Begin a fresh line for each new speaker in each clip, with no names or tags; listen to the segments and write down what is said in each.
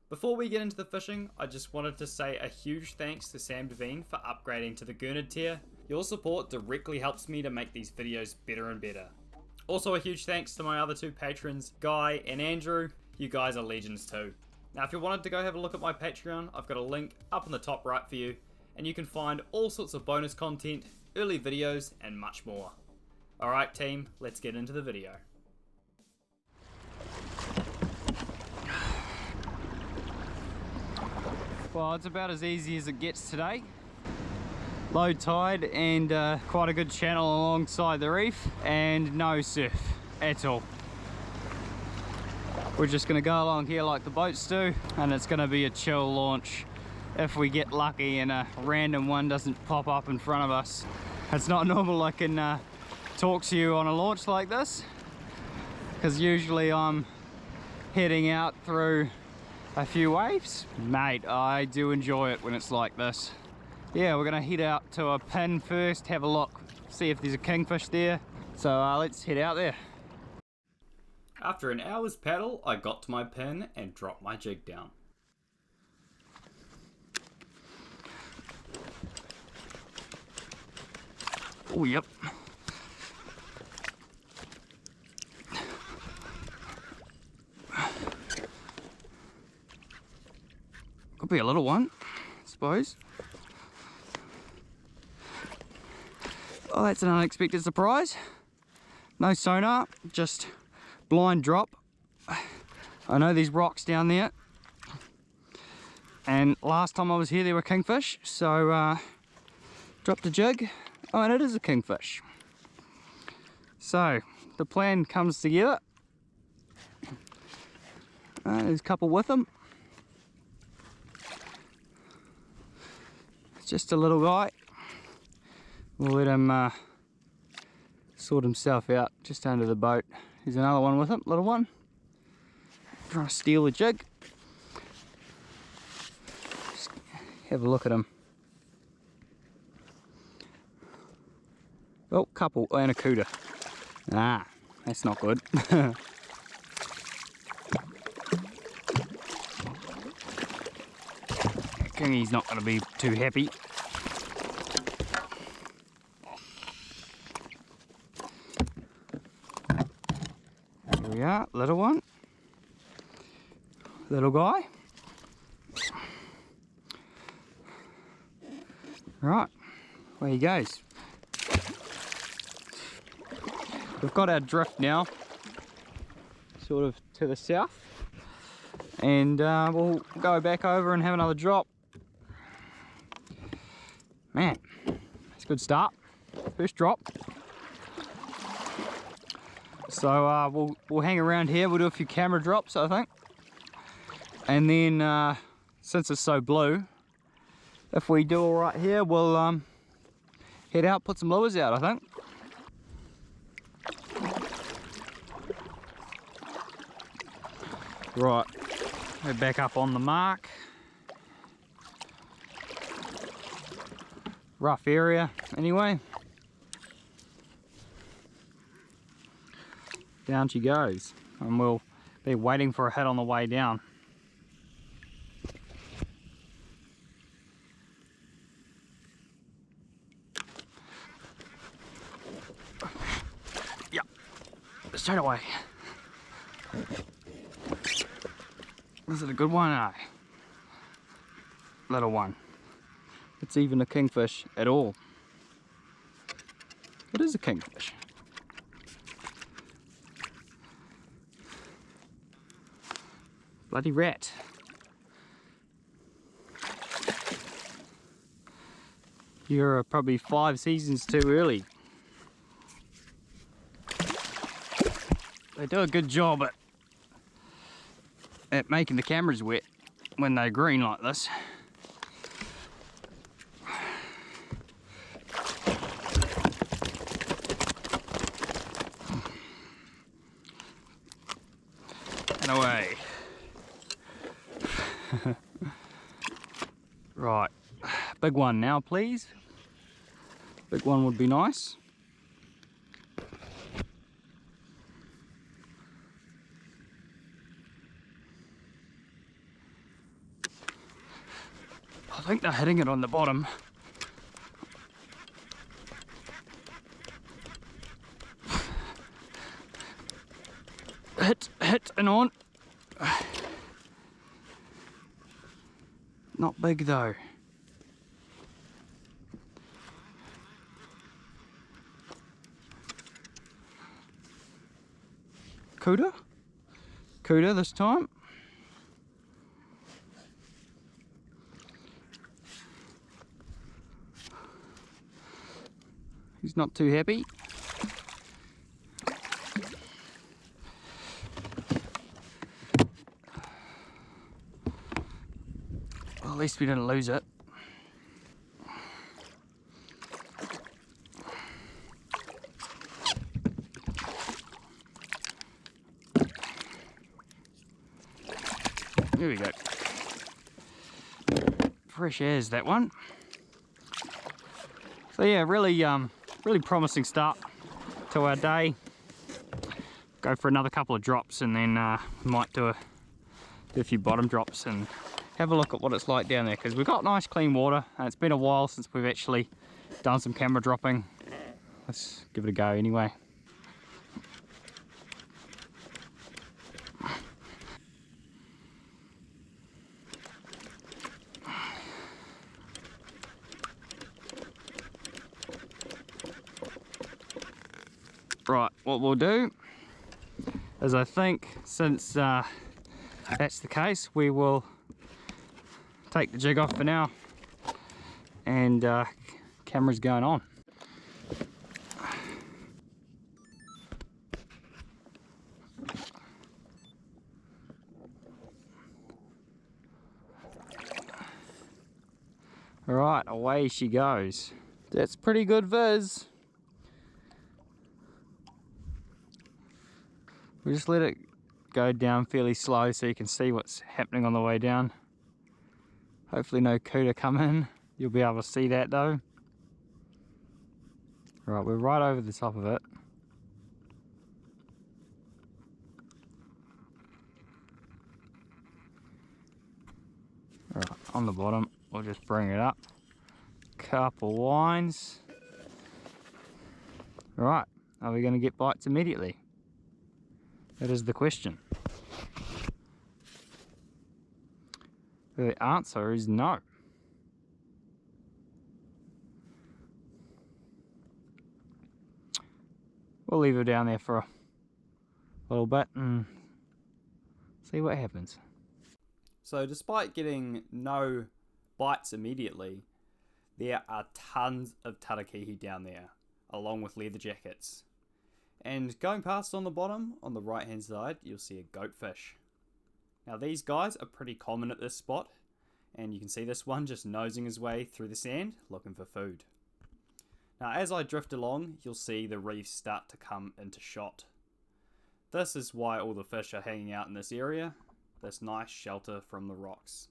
Before we get into the fishing, I just wanted to say a huge thanks to Sam Devine for upgrading to the Gurnard tier. Your support directly helps me to make these videos better and better. Also a huge thanks to my other two patrons, Guy and Andrew. You guys are legends too. Now if you wanted to go have a look at my Patreon, I've got a link up in the top right for you, and you can find all sorts of bonus content, early videos, and much more. Alright team, let's get into the video. Well, it's about as easy as it gets today. Low tide and quite a good channel alongside the reef, and no surf at all. We're just going to go along here like the boats do, and it's going to be a chill launch if we get lucky and a random one doesn't pop up in front of us. It's not normal I can talk to you on a launch like this, because usually I'm heading out through a few waves. Mate, I do enjoy it when it's like this. Yeah, we're gonna head out to a pin first, have a look, see if there's a kingfish there. So let's head out there. After an hour's paddle, I got to my pin and dropped my jig down. Oh, yep. Could be a little one, I suppose. Oh, that's an unexpected surprise. No sonar, just blind drop. I know there's rocks down there, and last time I was here there were kingfish, so dropped a jig. Oh, and it is a kingfish. So the plan comes together. There's a couple with them. It's just a little guy. We'll let him sort himself out just under the boat. There's another one with him, little one. Trying to steal the jig. Just have a look at him. Oh, couple and a cooter. Ah, that's not good. Kingy's not going to be too happy. Here we are, little one. Little guy. Right, where he goes. We've got our drift now, sort of to the south, and we'll go back over and have another drop. Man, that's a good start. First drop. So we'll hang around here. We'll do a few camera drops, I think, and then since it's so blue, if we do all right here, we'll head out, put some lures out, I think. Right, we're back up on the mark. Rough area, anyway. Down she goes, and we'll be waiting for a hit on the way down. Yep, straight away. Is it a good one? No. Little one. It's even a kingfish at all. It is a kingfish. Bloody rat. You're probably 5 seasons too early. They do a good job at making the cameras wet when they're green like this. And away. Right, big one now please. Big one would be nice. think they're hitting it on the bottom. Hit and on. Not big though. Cuda this time. He's not too happy. Well, at least we didn't lose it. Here we go. Fresh as that one. So yeah, really promising start to our day. Go for another couple of drops and then might do a few bottom drops and have a look at what it's like down there, because we've got nice clean water and it's been a while since we've actually done some camera dropping. Let's give it a go anyway. Right, what we'll do is, I think since that's the case, we will take the jig off for now and camera's going on. Alright, away she goes. That's pretty good viz. We just let it go down fairly slow so you can see what's happening on the way down. Hopefully no cuda come in. You'll be able to see that though. Right, we're right over the top of it. Right, on the bottom, we'll just bring it up. Couple winds. Right, are we going to get bites immediately? That is the question. The answer is no. We'll leave her down there for a little bit and see what happens. So despite getting no bites immediately, there are tons of tarakihi down there, along with leather jackets. And going past on the bottom, on the right hand side, you'll see a goatfish. Now these guys are pretty common at this spot, and you can see this one just nosing his way through the sand, looking for food. Now as I drift along, you'll see the reefs start to come into shot. This is why all the fish are hanging out in this area, this nice shelter from the rocks.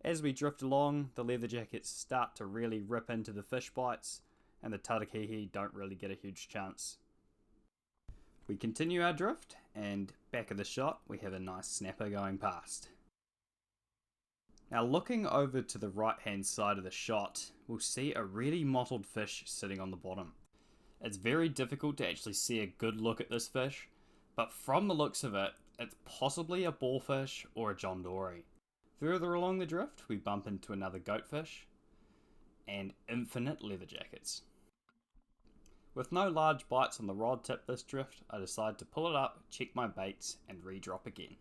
As we drift along, the leather jackets start to really rip into the fish bites, and the tarakihi don't really get a huge chance. We continue our drift, and back of the shot we have a nice snapper going past. Now looking over to the right hand side of the shot, we'll see a really mottled fish sitting on the bottom. It's very difficult to actually see a good look at this fish, but from the looks of it, it's possibly a boarfish or a John Dory. Further along the drift, we bump into another goatfish and infinite leather jackets. With no large bites on the rod tip this drift, I decide to pull it up, check my baits and re-drop again.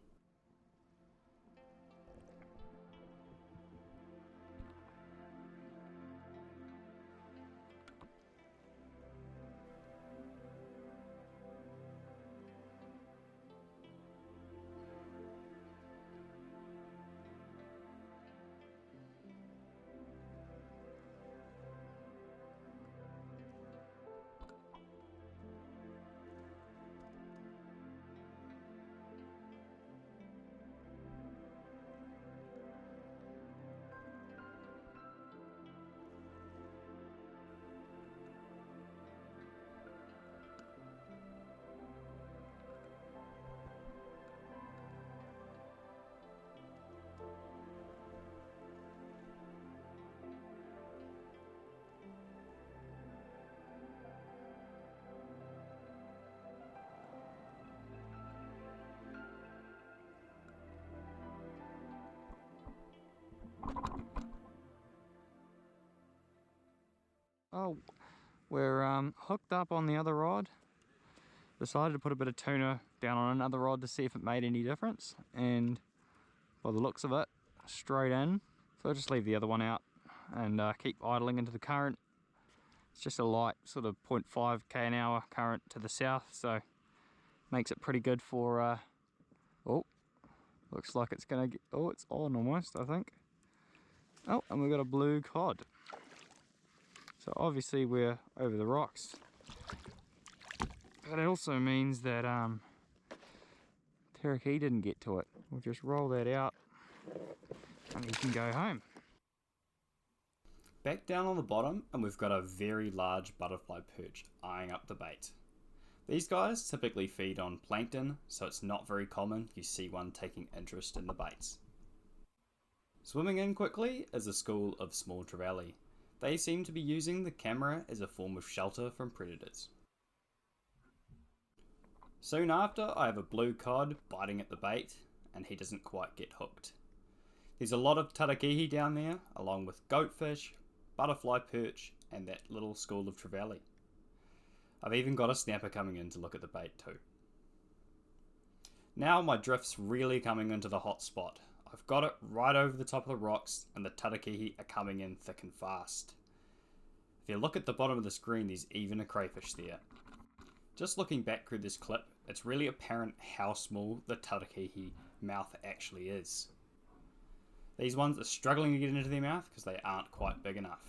Oh, we're hooked up on the other rod. Decided to put a bit of tuna down on another rod to see if it made any difference, and by the looks of it, straight in. So I'll just leave the other one out and keep idling into the current. It's just a light sort of 0.5 k an hour current to the south, so makes it pretty good for oh, looks like it's gonna get, oh, it's on almost, I think. Oh, and we've got a blue cod. So obviously we're over the rocks. But it also means that Terraki didn't get to it. We'll just roll that out and he can go home.
Back down on the bottom, and we've got a very large butterfly perch eyeing up the bait. These guys typically feed on plankton, so it's not very common you see one taking interest in the baits. Swimming in quickly is a school of small trevally. They seem to be using the camera as a form of shelter from predators. Soon after, I have a blue cod biting at the bait, and he doesn't quite get hooked. There's a lot of tarakihi down there, along with goatfish, butterfly perch, and that little school of trevally. I've even got a snapper coming in to look at the bait too. Now my drift's really coming into the hot spot. I've got it right over the top of the rocks, and the tarakihi are coming in thick and fast. If you look at the bottom of the screen, there's even a crayfish there. Just looking back through this clip, it's really apparent how small the tarakihi mouth actually is. These ones are struggling to get into their mouth because they aren't quite big enough.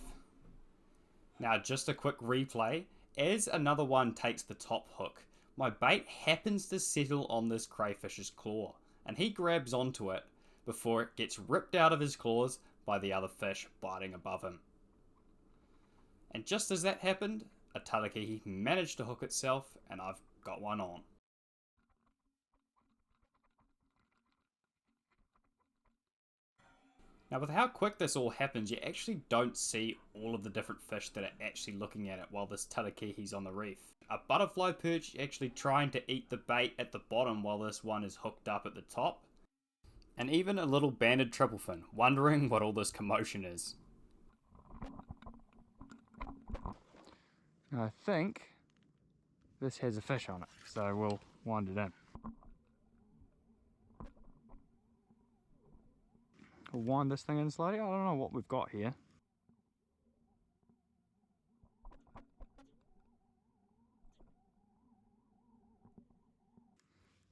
Now just a quick replay, as another one takes the top hook, my bait happens to settle on this crayfish's claw, and he grabs onto it before it gets ripped out of his claws by the other fish biting above him. And just as that happened, a tarakihi managed to hook itself, and I've got one on. Now with how quick this all happens, you actually don't see all of the different fish that are actually looking at it while this tarakihi's on the reef. A butterfly perch actually trying to eat the bait at the bottom while this one is hooked up at the top. And even a little banded tripplefin, wondering what all this commotion is.
I think this has a fish on it, so we'll wind it in. We'll wind this thing in slowly. I don't know what we've got here.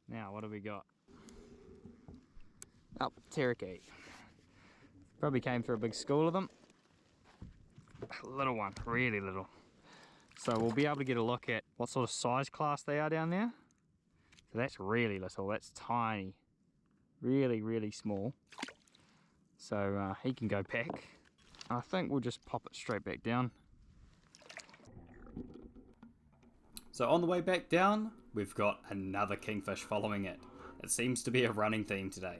Now, what do we got? Oh, Terraki. Probably came through a big school of them. A little one, really little. So we'll be able to get a look at what sort of size class they are down there. So that's really little, that's tiny. Really, really small. So he can go back. I think we'll just pop it straight back down.
So on the way back down, we've got another kingfish following it. It seems to be a running theme today.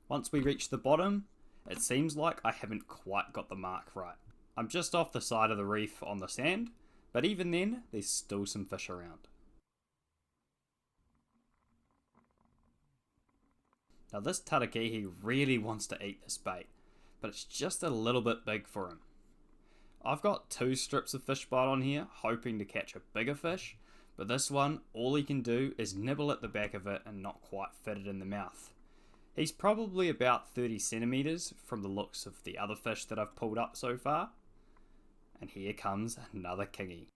Once we reach the bottom, it seems like I haven't quite got the mark right. I'm just off the side of the reef on the sand, but even then, there's still some fish around. Now this tarakihi really wants to eat this bait, but it's just a little bit big for him. I've got 2 strips of fish bite on here, hoping to catch a bigger fish, but this one, all he can do is nibble at the back of it and not quite fit it in the mouth. He's probably about 30 centimeters from the looks of the other fish that I've pulled up so far. And here comes another kingy.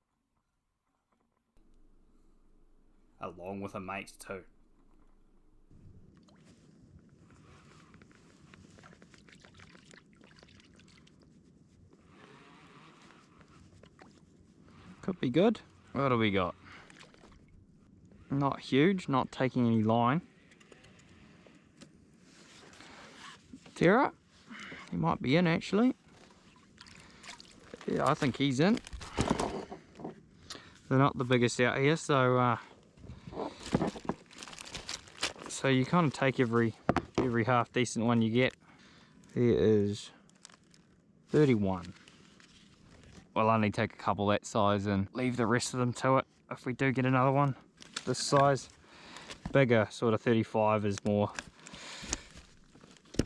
Along with a mate too.
Could be good. What do we got? Not huge, not taking any line. Tara, he might be in actually. Yeah, I think he's in. They're not the biggest out here, so you kind of take every half decent one you get. There is 31. We'll only take a couple that size and leave the rest of them to it if we do get another one this size. Bigger, sort of 35 is more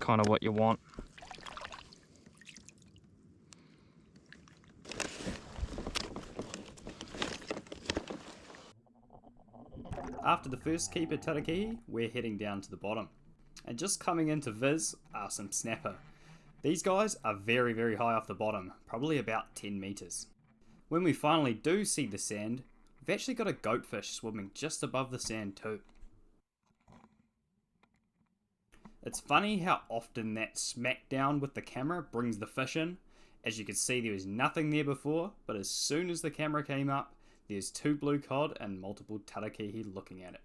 kind of what you want.
After the first keeper tarakihi, we're heading down to the bottom. And just coming into Viz are some snapper. These guys are very, very high off the bottom, probably about 10 meters. When we finally do see the sand, we've actually got a goatfish swimming just above the sand too. It's funny how often that smackdown with the camera brings the fish in. As you can see, there was nothing there before, but as soon as the camera came up, there's 2 blue cod and multiple tarakihi looking at it.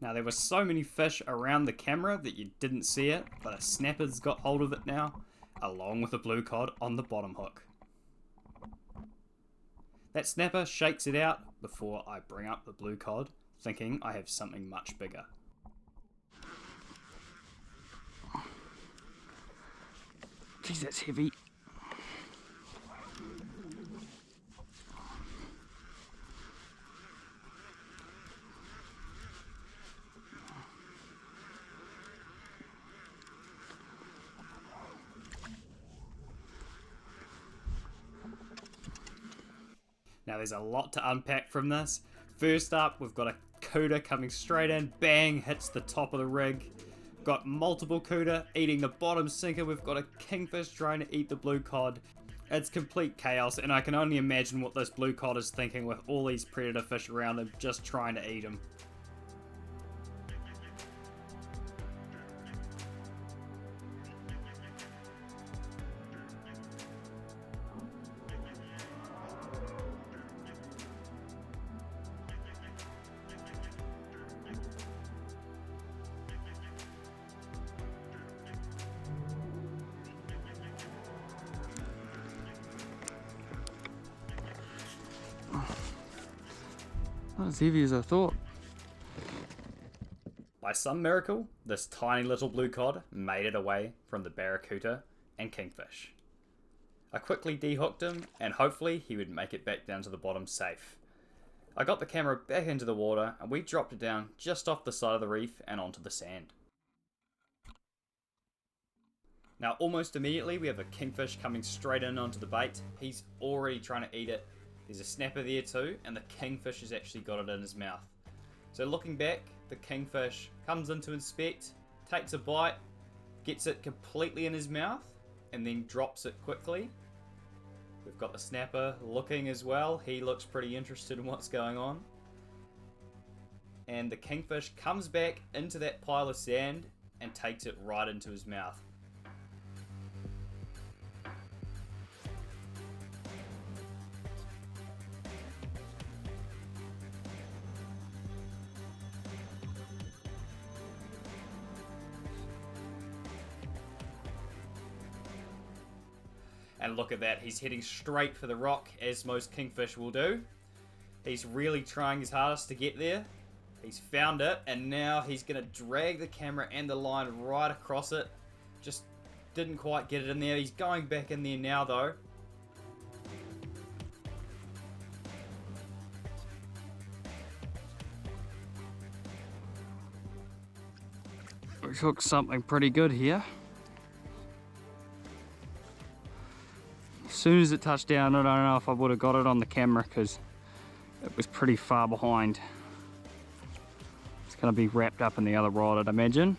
Now there were so many fish around the camera that you didn't see it, but a snapper's got hold of it now, along with a blue cod on the bottom hook. That snapper shakes it out before I bring up the blue cod, thinking I have something much bigger.
Jeez, that's heavy.
Now there's a lot to unpack from this. First up, we've got a cooter coming straight in, bang, hits the top of the rig. Got multiple cooter eating the bottom sinker. We've got a kingfish trying to eat the blue cod. It's complete chaos, and I can only imagine what this blue cod is thinking with all these predator fish around him just trying to eat him.
Not as heavy as I thought.
By some miracle, this tiny little blue cod made it away from the barracuda and kingfish. I quickly dehooked him, and hopefully he would make it back down to the bottom safe. I got the camera back into the water, and we dropped it down just off the side of the reef and onto the sand. Now almost immediately we have a kingfish coming straight in onto the bait. He's already trying to eat it. There's a snapper there too, and the kingfish has actually got it in his mouth. So looking back, the kingfish comes in to inspect, takes a bite, gets it completely in his mouth, and then drops it quickly. We've got the snapper looking as well. He looks pretty interested in what's going on. And the kingfish comes back into that pile of sand and takes it right into his mouth. And look at that, he's heading straight for the rock, as most kingfish will do. He's really trying his hardest to get there. He's found it, and now he's going to drag the camera and the line right across it. Just didn't quite get it in there. He's going back in there now, though.
We hooked something pretty good here. As soon as it touched down, I don't know if I would have got it on the camera because it was pretty far behind. It's going to be wrapped up in the other rod, I'd imagine.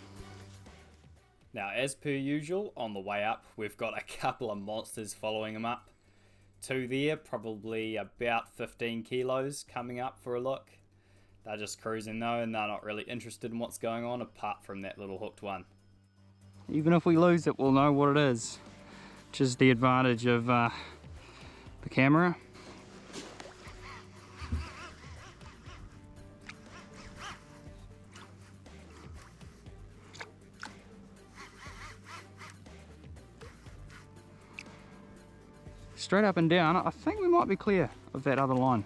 Now, as per usual, on the way up, we've got a couple of monsters following him up. 2 there, probably about 15 kilos coming up for a look. They're just cruising though, and they're not really interested in what's going on apart from that little hooked one.
Even if we lose it, we'll know what it is. Which is the advantage of the camera. Straight up and down, I think we might be clear of that other line.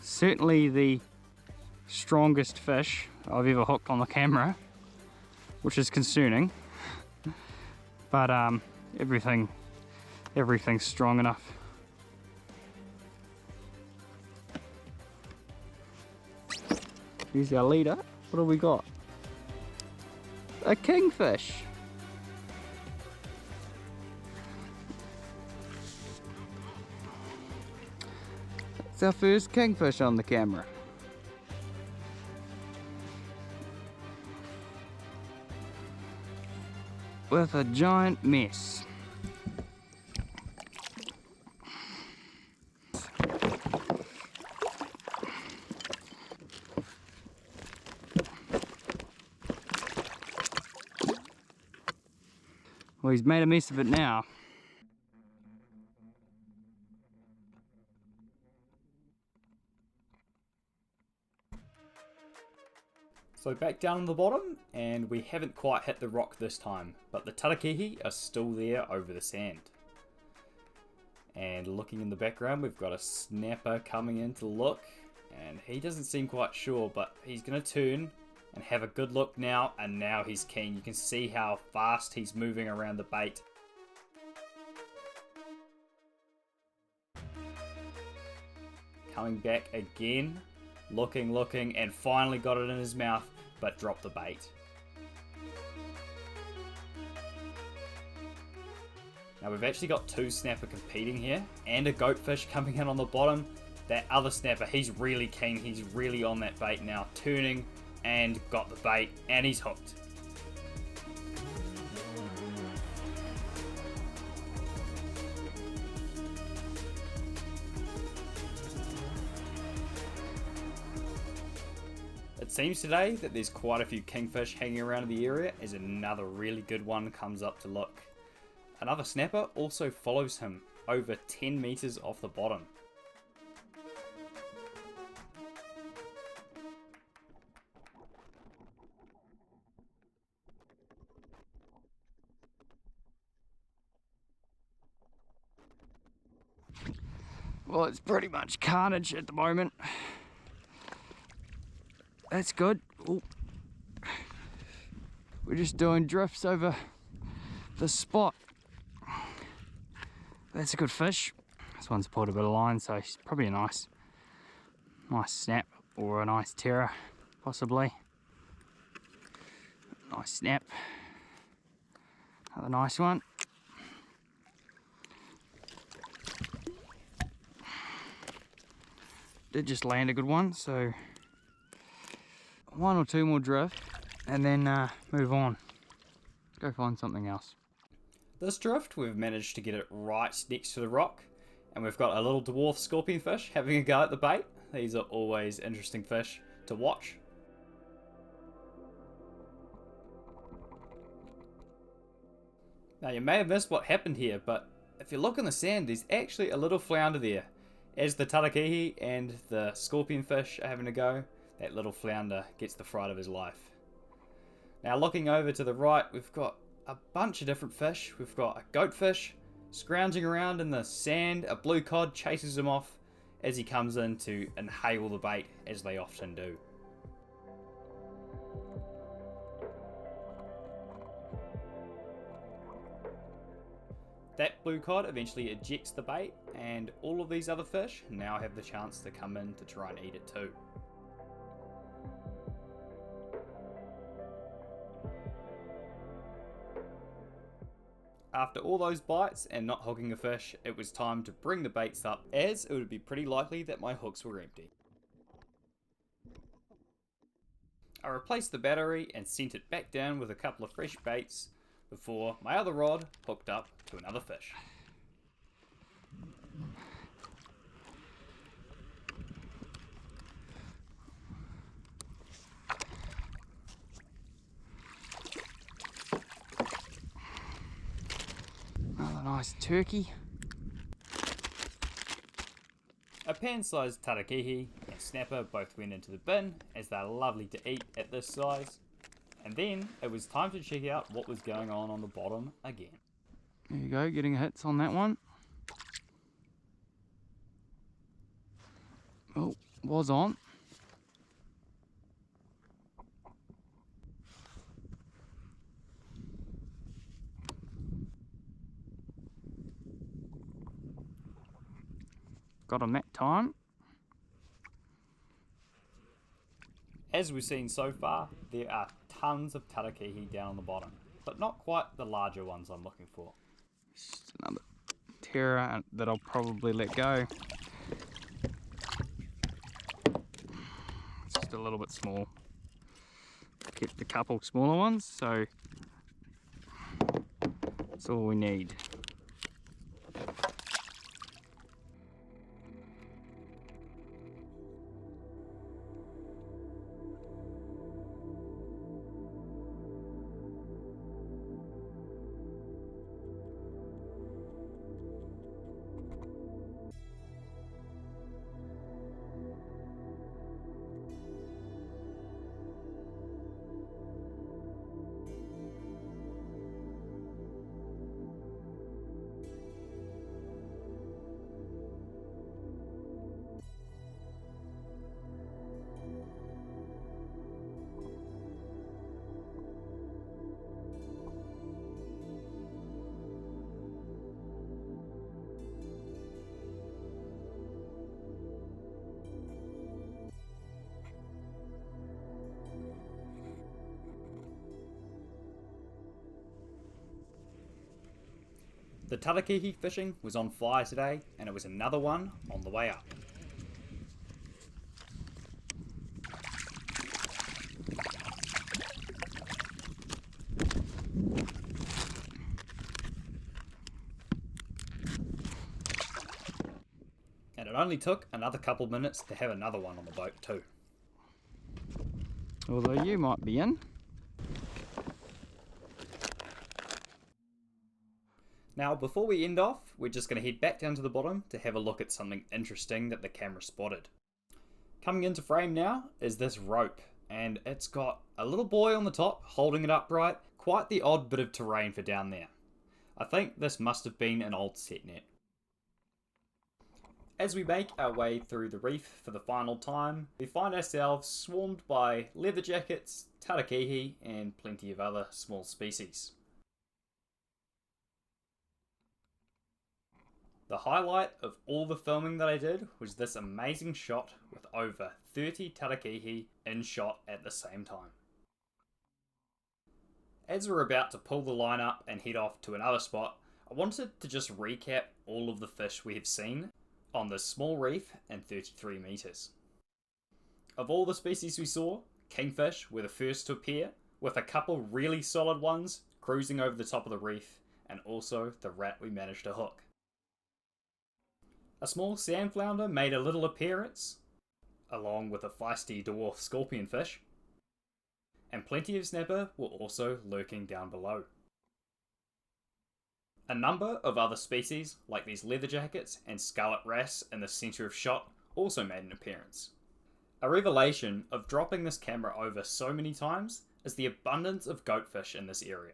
Certainly the strongest fish I've ever hooked on the camera, which is concerning. But everything's strong enough. Here's our leader. What have we got? A kingfish. It's our first kingfish on the camera. With a giant mess. Well, he's made a mess of it now.
So back down on the bottom, and we haven't quite hit the rock this time, but the tarakihi are still there over the sand. And looking in the background, we've got a snapper coming in to look, and he doesn't seem quite sure, but he's going to turn and have a good look now, and now he's keen. You can see how fast he's moving around the bait. Coming back again, looking, and finally got it in his mouth, but dropped the bait. Now we've actually got two snapper competing here, and a goatfish coming in on the bottom. That other snapper, he's really keen, he's really on that bait now, turning, and got the bait, and he's hooked. It seems today that there's quite a few kingfish hanging around in the area as another really good one comes up to look. Another snapper also follows him over 10 meters off the bottom.
Well, it's pretty much carnage at the moment. That's good. Ooh. We're just doing drifts over the spot. That's a good fish. This one's pulled a bit of line, so it's probably a nice snap or a nice terror, possibly. Nice snap. Another nice one. Did just land a good one, so one or two more drift and then move on. Let's go find something else.
This drift, we've managed to get it right next to the rock, and we've got a little dwarf scorpionfish having a go at the bait. These are always interesting fish to watch. Now you may have missed what happened here, but if you look in the sand, there's actually a little flounder there. As the tarakihi and the scorpionfish are having a go, that little flounder gets the fright of his life. Now looking over to the right, we've got a bunch of different fish. We've got a goatfish scrounging around in the sand. A blue cod chases him off as he comes in to inhale the bait, as they often do. That blue cod eventually ejects the bait, and all of these other fish now have the chance to come in to try and eat it too. After all those bites and not hooking a fish, it was time to bring the baits up, as it would be pretty likely that my hooks were empty. I replaced the battery and sent it back down with a couple of fresh baits before my other rod hooked up to another fish.
Another nice turkey.
A pan-sized tarakihi and snapper both went into the bin, as they're lovely to eat at this size. And then it was time to check out what was going on the bottom again.
There you go, getting hits on that one. Oh, was on. Got him that time.
As we've seen so far, there are tons of tarakihi down on the bottom, but not quite the larger ones I'm looking for.
Just another terror that I'll probably let go. just a little bit small. Kept a couple smaller ones, so that's all we need.
The tarakihi fishing was on fire today, and it was another one on the way up. And it only took another couple minutes to have another one on the boat too.
Although you might be in.
Now, before we end off, we're just going to head back down to the bottom to have a look at something interesting that the camera spotted. Coming into frame now is this rope, and it's got a little buoy on the top holding it upright. Quite the odd bit of terrain for down there. I think this must have been an old set net. As we make our way through the reef for the final time, we find ourselves swarmed by leather jackets, tarakihi, and plenty of other small species. The highlight of all the filming that I did was this amazing shot with over 30 tarakihi in shot at the same time. As we're about to pull the line up and head off to another spot, I wanted to just recap all of the fish we have seen on this small reef in 33 metres. Of all the species we saw, kingfish were the first to appear, with a couple really solid ones cruising over the top of the reef, and also the rat we managed to hook. A small sand flounder made a little appearance, along with a feisty dwarf scorpionfish, and plenty of snapper were also lurking down below. A number of other species, like these leather jackets and scarlet wrasse in the centre of shot, also made an appearance. A revelation of dropping this camera over so many times is the abundance of goatfish in this area.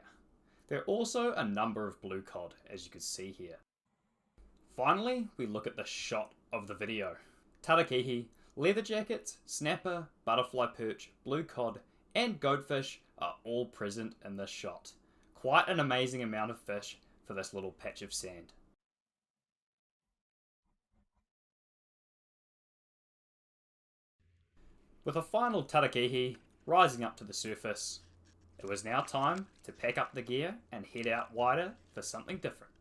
There are also a number of blue cod, as you can see here. Finally, we look at the shot of the video. Tarakihi, leather jackets, snapper, butterfly perch, blue cod, and goatfish are all present in this shot. Quite an amazing amount of fish for this little patch of sand. With a final tarakihi rising up to the surface, it was now time to pack up the gear and head out wider for something different.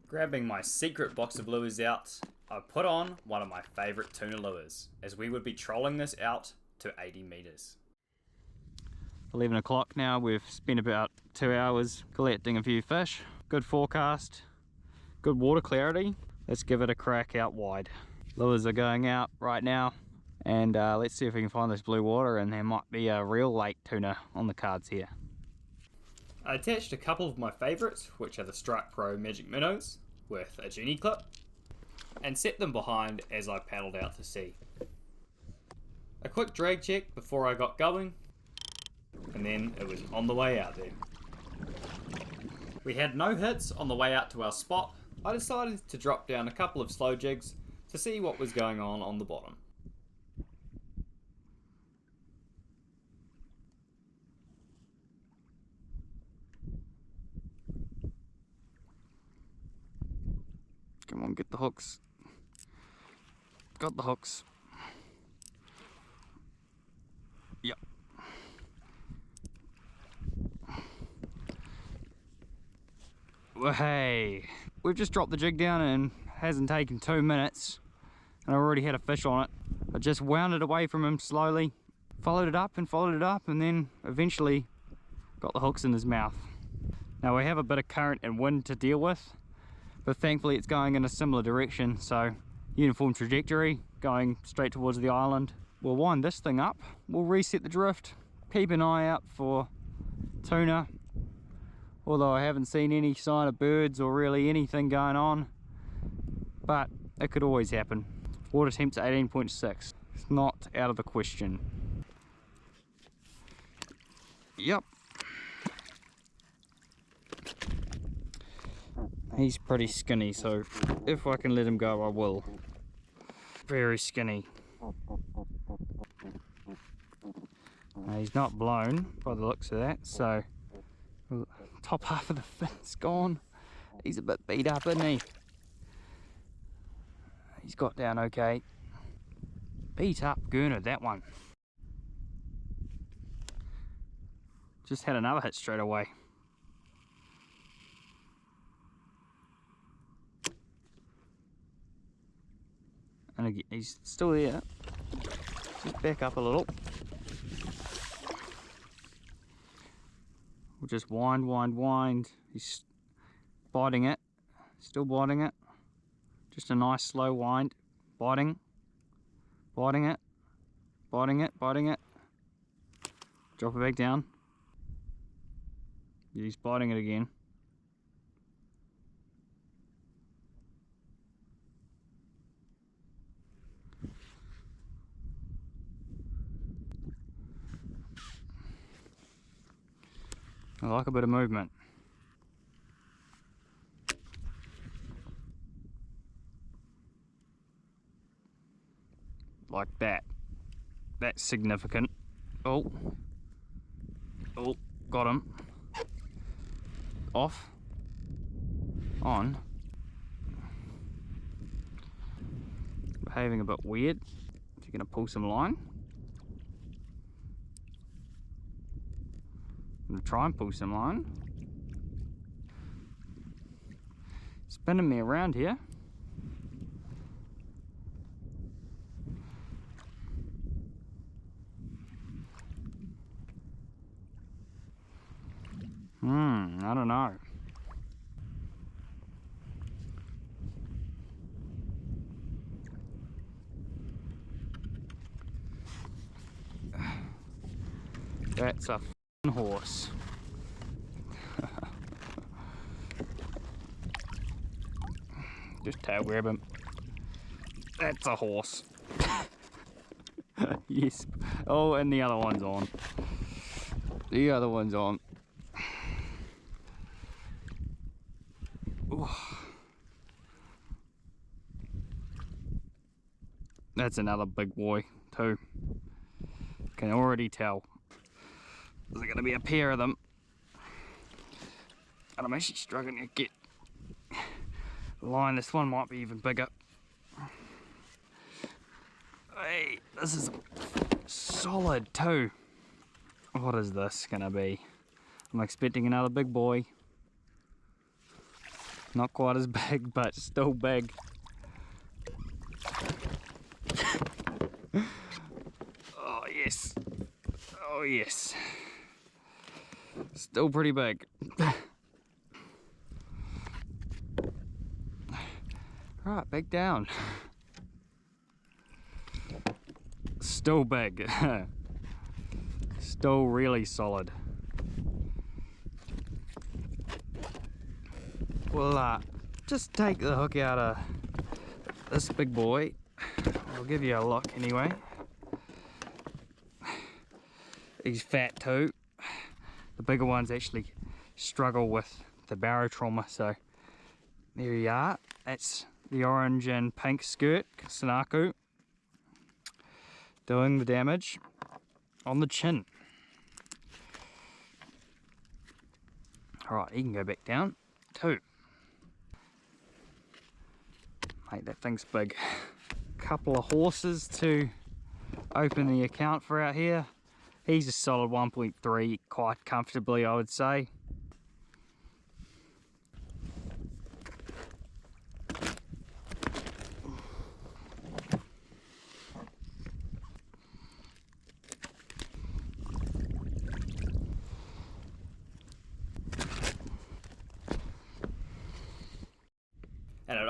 Grabbing my secret box of lures out, I put on one of my favourite tuna lures, as we would be trolling this out to 80 metres.
11 o'clock now, we've spent about 2 hours collecting a few fish. Good forecast, good water clarity. Let's give it a crack out wide. Lures are going out right now, and let's see if we can find this blue water, and there might be a real lake tuna on the cards here.
I attached a couple of my favourites, which are the Strike Pro Magic Minnows, with a genie clip, and set them behind as I paddled out to sea. A quick drag check before I got going, and then it was on the way out there. We had no hits on the way out to our spot. I decided to drop down a couple of slow jigs to see what was going on the bottom.
Come on, get the hooks. Got the hooks. Yep. Well, hey, we've just dropped the jig down and it hasn't taken 2 minutes. and I already had a fish on it. I just wound it away from him slowly, followed it up, and then eventually got the hooks in his mouth. Now we have a bit of current and wind to deal with, but thankfully it's going in a similar direction, so uniform trajectory, going straight towards the island. We'll wind this thing up, we'll reset the drift, keep an eye out for tuna, although I haven't seen any sign of birds or really anything going on, but it could always happen. Water temp's 18.6, it's not out of the question. Yep. He's pretty skinny, so if I can let him go, I will. Very skinny. He's not blown by the looks of that, so top half of the fin's gone. He's a bit beat up, isn't he? He's got down okay. Beat up Gurnard, that one. Just had another hit straight away. And again, he's still there. Just back up a little. We'll just wind. He's biting it. Still biting it. Just a nice slow wind. Biting it. Drop it back down. He's biting it again. I like a bit of movement. Like that. That's significant. Oh, got him. Off. On. Behaving a bit weird. If you're going to pull some line. I'm going to try and pull some line. Spinning me around here. I don't know. That's a f***ing horse. Just tail grab him. That's a horse. Yes. Oh, and the other one's on. The other one's on. Ooh. That's another big boy too. Can already tell. There's going to be a pair of them. And I'm actually struggling to get the line. This one might be even bigger. Hey, this is solid too. What is this going to be? I'm expecting another big boy. Not quite as big, but still big. Oh yes. Oh yes. Still pretty big. Right, back down. Still big. Still really solid. We'll just take the hook out of this big boy. I'll give you a look anyway. He's fat too. The bigger ones actually struggle with the barrow trauma, so there you are. That's the orange and pink skirt, Sanaku, doing the damage on the chin. Alright, he can go back down too. Mate, that thing's big. Couple of horses to open the account for out here. He's a solid 1.3 quite comfortably, I would say.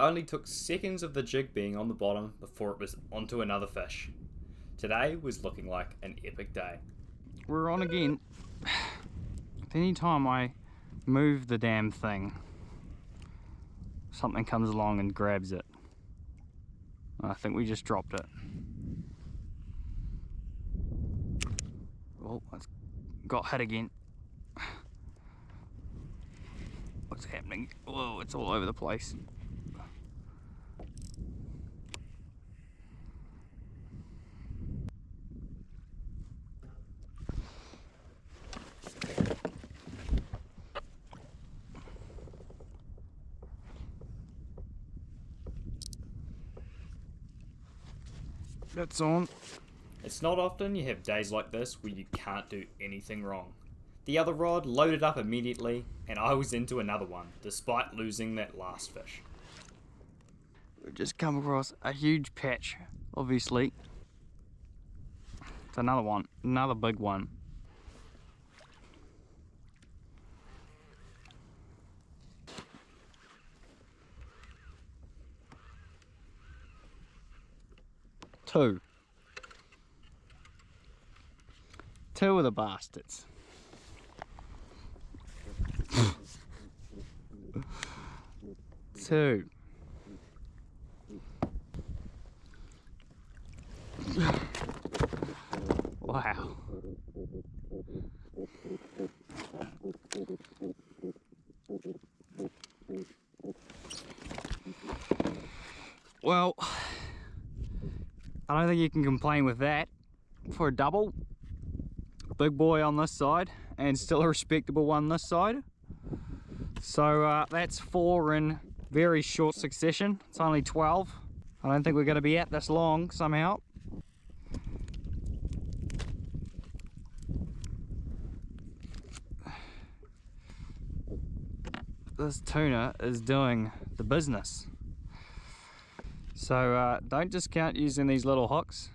only took seconds of the jig being on the bottom before it was onto another fish. Today was looking like an epic day.
We're on again. Anytime I move the damn thing, something comes along and grabs it. I think we just dropped it. Oh, it's got hit again. What's happening? Whoa, it's all over the place. That's on.
It's not often you have days like this where you can't do anything wrong. The other rod loaded up immediately, and I was into another one, despite losing that last fish.
We've just come across a huge patch, obviously. It's another one, another big one. Two of the bastards. Two. Wow. Well, I don't think you can complain with that for a double. Big boy on this side and still a respectable one this side. So that's 4 in very short succession. It's only 12. I don't think we're going to be at this long somehow. This tuna is doing the business. So don't discount using these little hooks.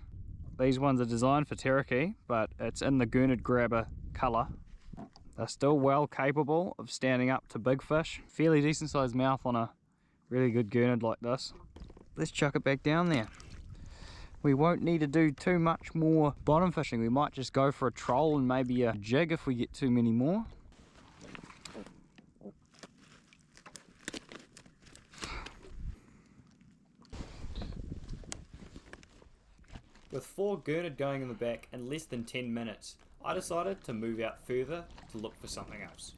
These ones are designed for teriyaki, but it's in the Gurnard grabber colour. They're still well capable of standing up to big fish. Fairly decent sized mouth on a really good Gurnard like this. Let's chuck it back down there. We won't need to do too much more bottom fishing. We might just go for a troll and maybe a jig if we get too many more.
With 4 Gurnard going in the back in less than 10 minutes, I decided to move out further to look for something else.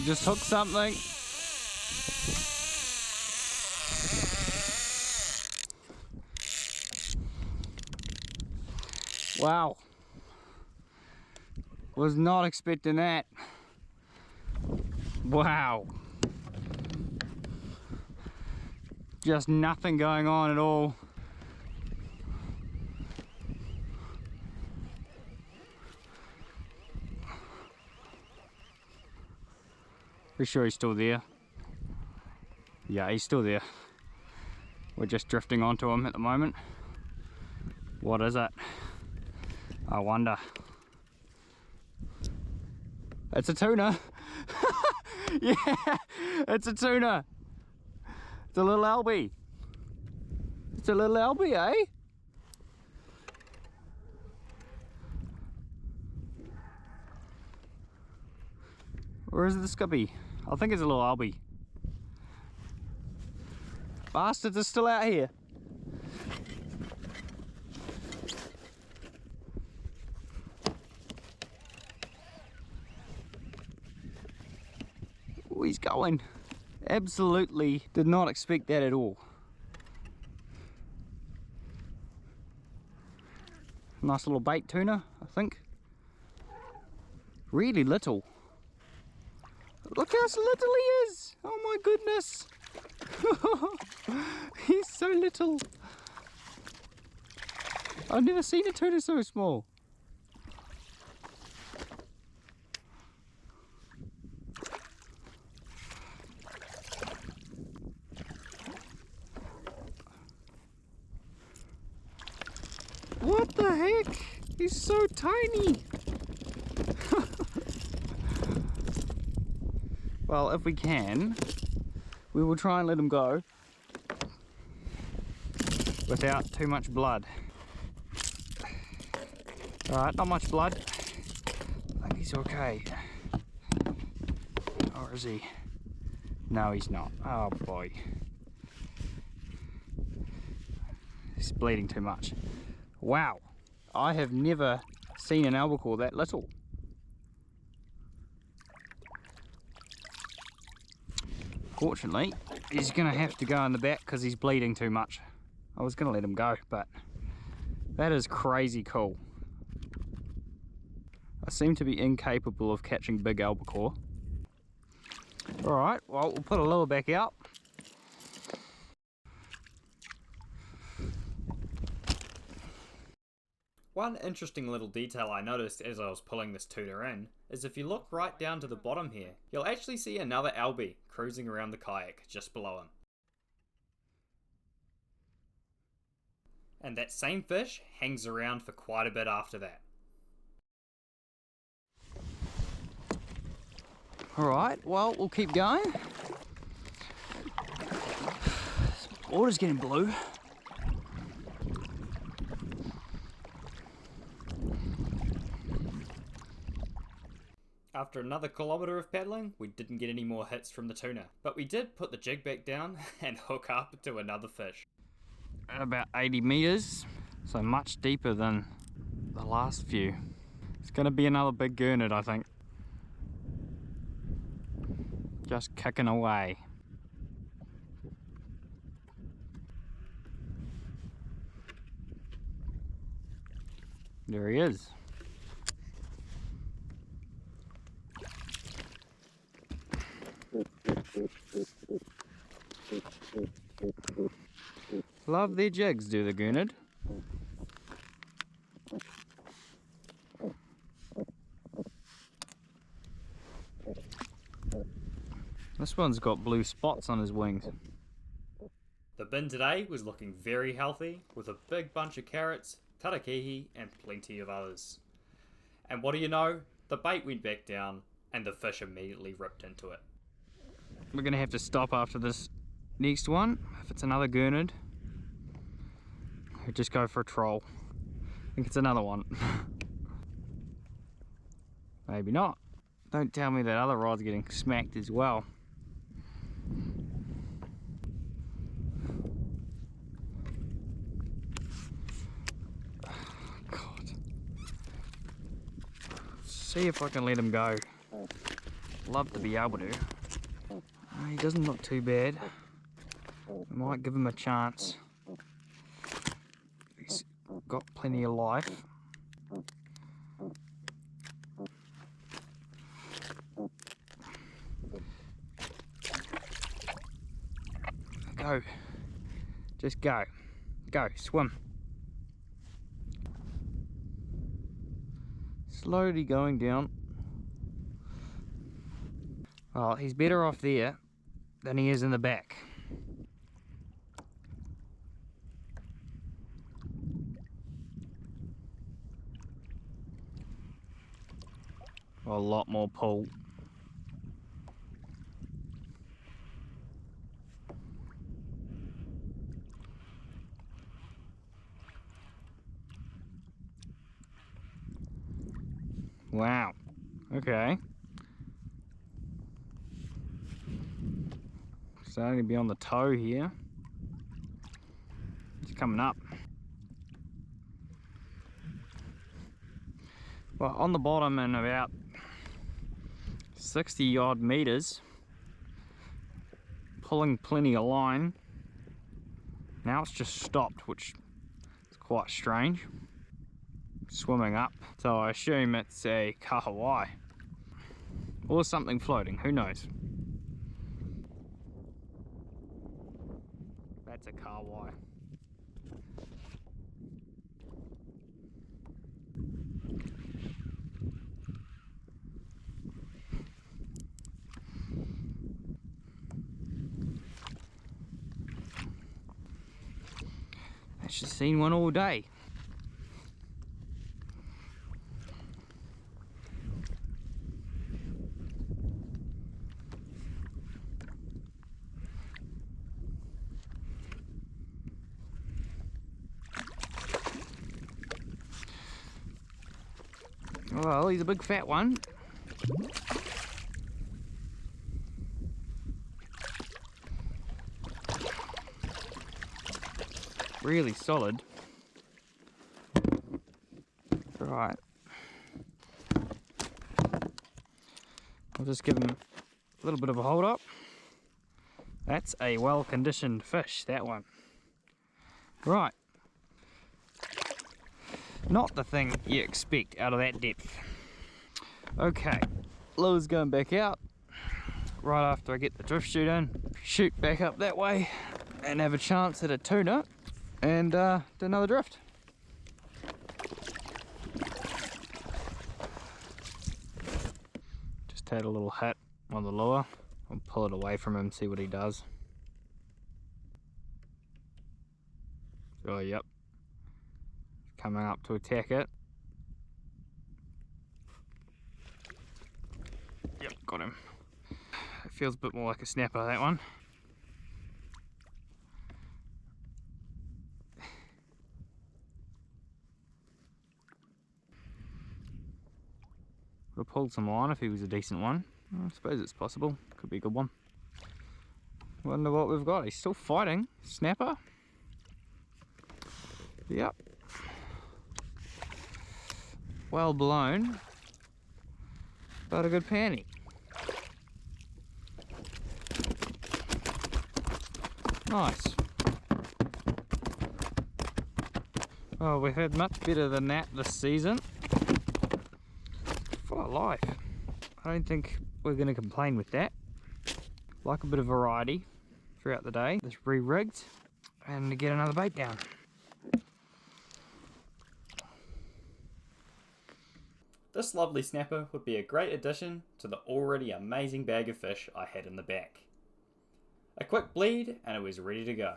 Just hook something. Wow. Was not expecting that. Wow. Just nothing going on at all. Pretty sure he's still there. Yeah, he's still there. We're just drifting onto him at the moment. What is it? I wonder. It's a tuna. Yeah, it's a tuna. It's a little albie. It's a little albie, eh? Or is it the scubby? I think it's a little albie. Bastards are still out here. Oh, he's going. Absolutely did not expect that at all. Nice little bait tuna, I think. Really little. Look how little he is! Oh my goodness! He's so little. I've never seen a tuna so small. What the heck? He's so tiny. Well, if we can, we will try and let him go without too much blood. Alright, not much blood. I think he's okay. Or is he? No, he's not. Oh boy. He's bleeding too much. Wow. I have never seen an albacore that little. Fortunately, he's going to have to go in the back because he's bleeding too much. I was going to let him go, but that is crazy cool. I seem to be incapable of catching big albacore. Alright, well, we'll put a lure back out.
One interesting little detail I noticed as I was pulling this tuna in is if you look right down to the bottom here, you'll actually see another albie cruising around the kayak just below him. And that same fish hangs around for quite a bit after that.
Alright, well, we'll keep going. Water's getting blue.
After another kilometre of paddling, we didn't get any more hits from the tuna, but we did put the jig back down and hook up to another fish.
At about 80 meters, so much deeper than the last few. It's gonna be another big gurnard, I think. Just kicking away. There he is. Love their jigs, do the Gurnard. This one's got blue spots on his wings.
The bin today was looking very healthy, with a big bunch of carrots, tarakihi, and plenty of others. And what do you know? The bait went back down, and the fish immediately ripped into it.
We're gonna have to stop after this next one. If it's another Gurnard, we'll just go for a troll. I think it's another one. Maybe not. Don't tell me that other rod's getting smacked as well. God. See if I can let him go. Love to be able to. He doesn't look too bad. We might give him a chance. He's got plenty of life. Go. Just go. Go, swim. Slowly going down. Well, he's better off there than he is in the back. A lot more pull. Wow. Okay. Starting to be on the toe here. It's coming up. Well, on the bottom and about 60 odd meters, pulling plenty of line. Now it's just stopped, which is quite strange. Swimming up, so I assume it's a Kahawai or something floating, who knows. That's a Kahawai. Actually seen one all day. Well, he's a big fat one. Really solid. Right. I'll just give him a little bit of a hold up. That's a well-conditioned fish, that one. Right. Not the thing you expect out of that depth. Okay, lure's going back out right after I get the drift chute in. Shoot back up that way and have a chance at a tuna and do another drift. Just had a little hit on the lure. I'll pull it away from him, see what he does. Oh, yep. Coming up to attack it. Yep, got him. It feels a bit more like a snapper, that one. Would have pulled some line if he was a decent one. I suppose it's possible. Could be a good one. Wonder what we've got. He's still fighting. Snapper. Yep. Well blown. But a good panty. Nice. Oh, we've had much better than that this season. Full of life. I don't think we're going to complain with that. Like a bit of variety throughout the day. Just re-rigged and to get another bait down.
This lovely snapper would be a great addition to the already amazing bag of fish I had in the back. A quick bleed and it was ready to go.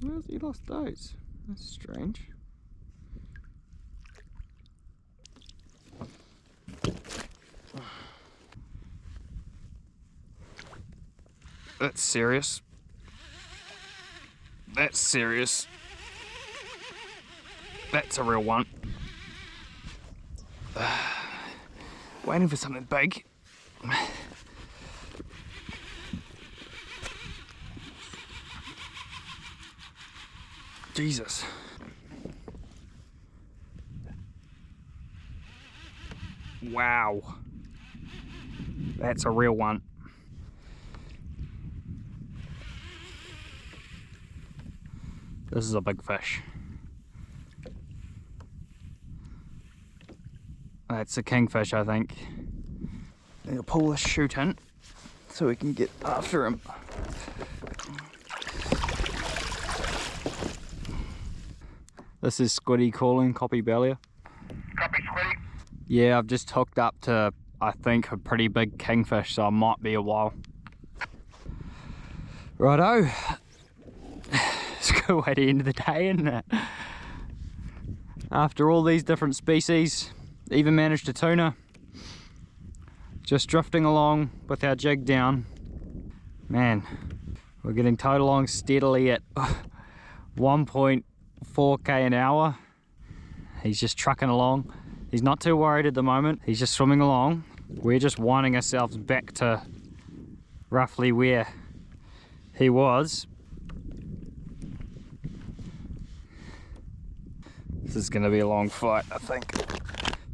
Where's he lost those? That's strange. That's serious. That's serious. That's a real one. Waiting for something big. Jesus. Wow. That's a real one. This is a big fish. That's a kingfish, I think. I'll pull the chute in so we can get after him. This is Squiddy calling, copy Bellier.
Copy, Squiddy.
Yeah, I've just hooked up to, I think, a pretty big kingfish, so I might be a while. Righto. It's a good way to end the day, isn't it? After all these different species, even managed a tuna. Just drifting along with our jig down. Man, we're getting towed along steadily at 1.4k an hour. He's just trucking along. He's not too worried at the moment. He's just swimming along. We're just winding ourselves back to roughly where he was. This is going to be a long fight, I think.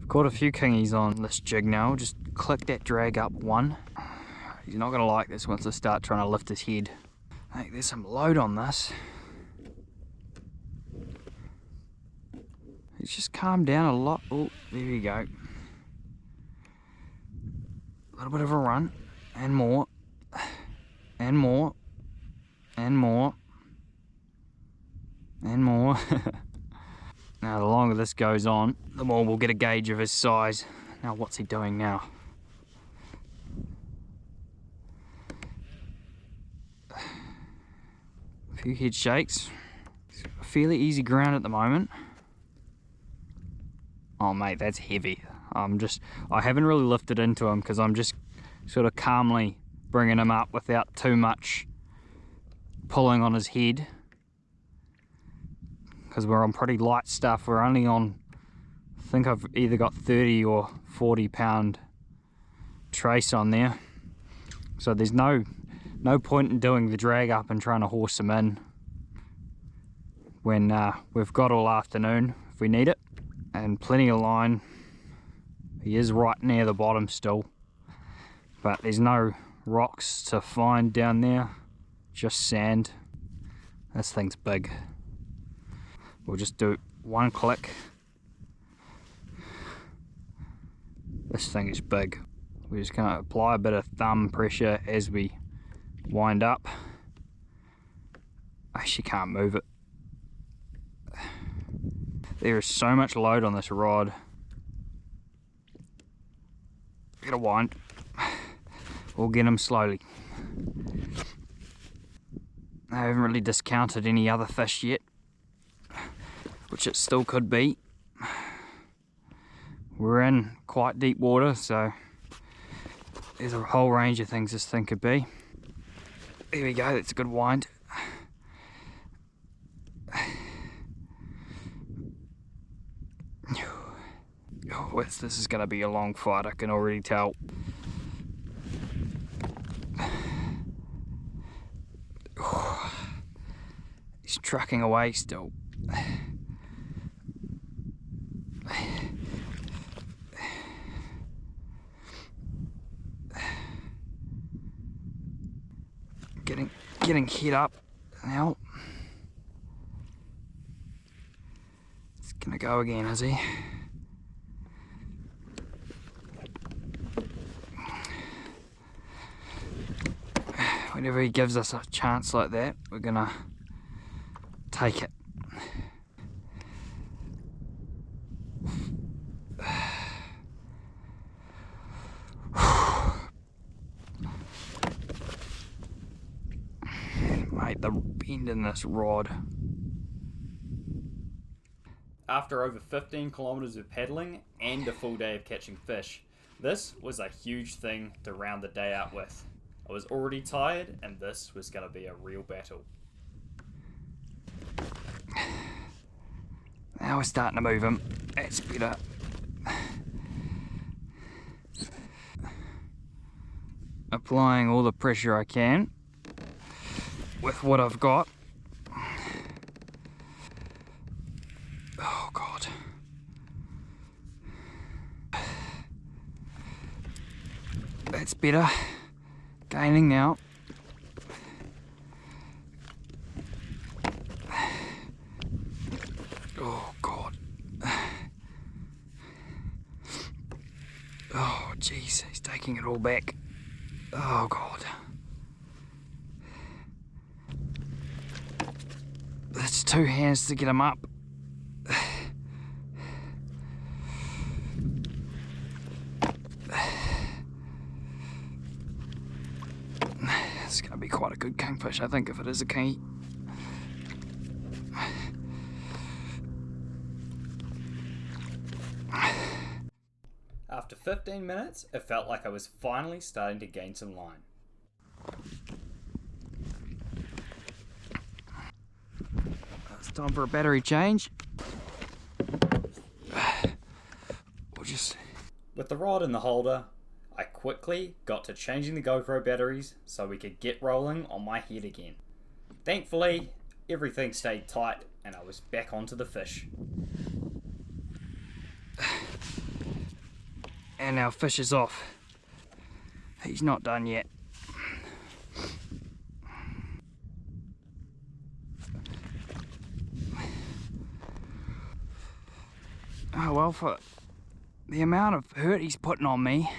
I've caught a few kingies on this jig now. Just click that drag up one. He's not going to like this once I start trying to lift his head. I think there's some load on this. He's just calmed down a lot. Oh, there we go. A little bit of a run. And more. And more. And more. And more. Now, the longer this goes on, the more we'll get a gauge of his size. Now, what's he doing now? A few head shakes. Fairly easy ground at the moment. Oh, mate, that's heavy. I haven't really lifted into him because I'm just sort of calmly bringing him up without too much pulling on his head. because we're on pretty light stuff. We're only on, I think I've either got 30 or 40 pound trace on there, so there's no point in doing the drag up and trying to horse them in when we've got all afternoon if we need it, and plenty of line. He is right near the bottom still, but there's no rocks to find down there, just sand. This thing's big. We'll just do one click. This thing is big. We're just going to apply a bit of thumb pressure as we wind up. I actually can't move it. There is so much load on this rod. Gotta wind. We'll get him slowly. I haven't really discounted any other fish yet, which it still could be. We're in quite deep water, so there's a whole range of things this thing could be. There we go, that's a good wind. Oh, this is going to be a long fight, I can already tell. He's trucking away still. Getting hit up now. It's gonna go again, is he? Whenever he gives us a chance like that, we're gonna take it. Mate, the bend in this rod.
After over 15 kilometers of paddling and a full day of catching fish, this was a huge thing to round the day out with. I was already tired, and this was going to be a real battle.
Now we're starting to move him. That's better. Applying all the pressure I can with what I've got. Oh God. That's better. Gaining now. Oh God. Oh jeez, he's taking it all back. Oh God. That's two hands to get him up. It's going to be quite a good kingfish, I think, if it is a king.
After 15 minutes, it felt like I was finally starting to gain some line.
It's time for a battery change.
With the rod in the holder, I quickly got to changing the GoPro batteries so we could get rolling on my head again. Thankfully, everything stayed tight and I was back onto the fish.
And our fish is off. He's not done yet. Oh well, for the amount of hurt he's putting on me,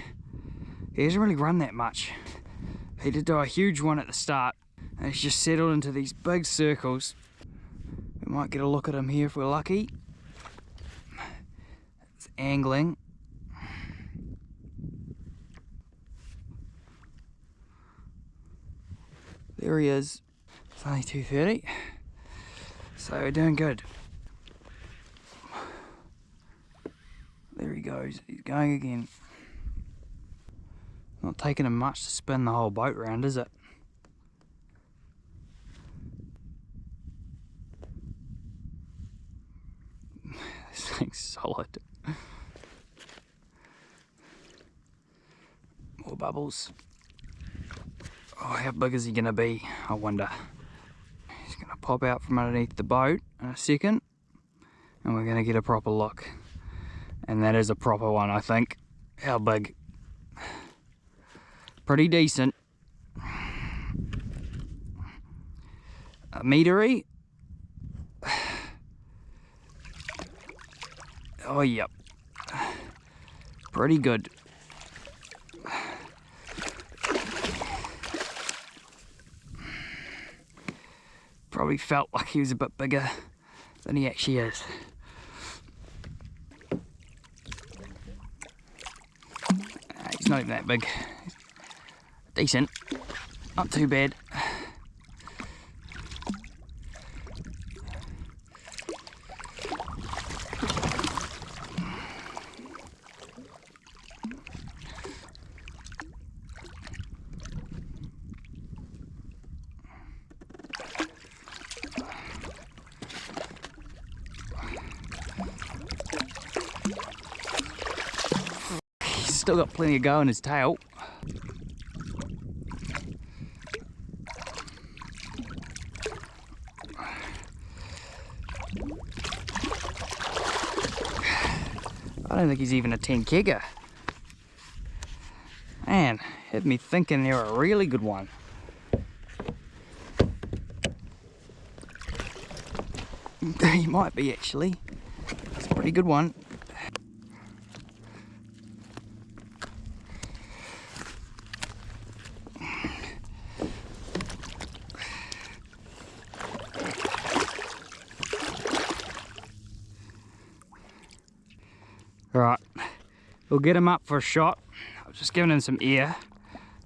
he hasn't really run that much. He did do a huge one at the start, and he's just settled into these big circles. We might get a look at him here if we're lucky. It's angling. There he is. It's only 2:30, so we're doing good. There he goes, he's going again. Not taking him much to spin the whole boat round, is it? This thing's solid. More bubbles. Oh, how big is he gonna be? I wonder. He's gonna pop out from underneath the boat in a second, and we're gonna get a proper look. And that is a proper one, I think. How big? Pretty decent. A metery. Oh, yep. Pretty good. Probably felt like he was a bit bigger than he actually is. He's not even that big. Decent. Not too bad. Still got plenty of go in his tail. I don't think he's even a 10 kegger. Man, had me thinking they're a really good one. He might be actually. It's a pretty good one. Right, we'll get him up for a shot. I was just giving him some air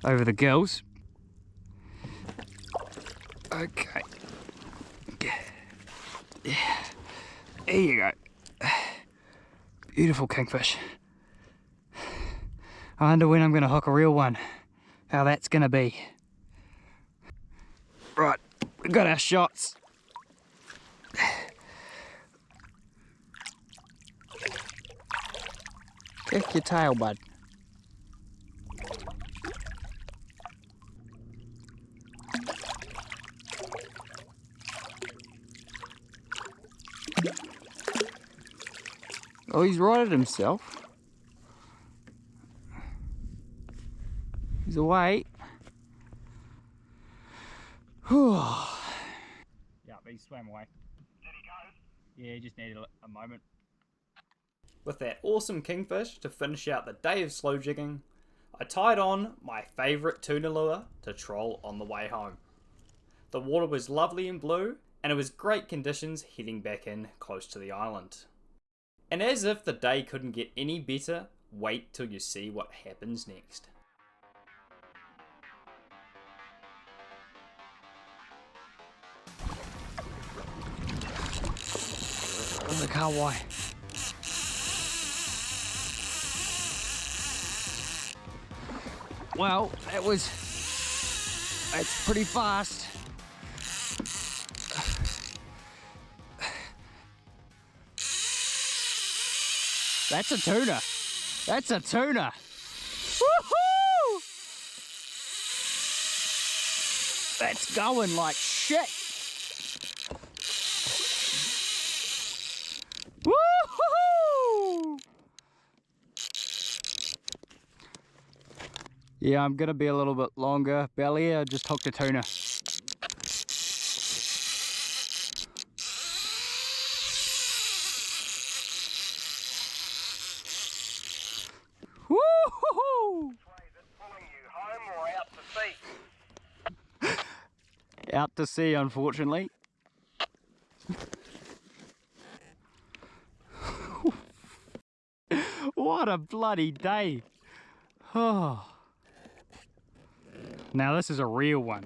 over the gills. Okay. Yeah. There you go. Beautiful kingfish. I wonder when I'm going to hook a real one. How that's going to be. Right, we've got our shots. Kick your tail, bud. Oh, he's righted himself. He's away. Whew. Yeah, but he swam away. Did he go? Yeah, he just needed a moment.
With that awesome kingfish to finish out the day of slow jigging, I tied on my favourite tuna lure to troll on the way home. The water was lovely and blue, and it was great conditions heading back in close to the island. And as if the day couldn't get any better, wait till you see what happens next.
The Kahawai. Well, it's pretty fast. That's a tuna. That's a tuna. Woohoo! That's going like shit. Woohoo! Yeah, I'm gonna be a little bit longer belly. I just hooked a tuna. Woo-hoo-hoo! Out to sea, unfortunately. What a bloody day. Oh. Now this is a real one.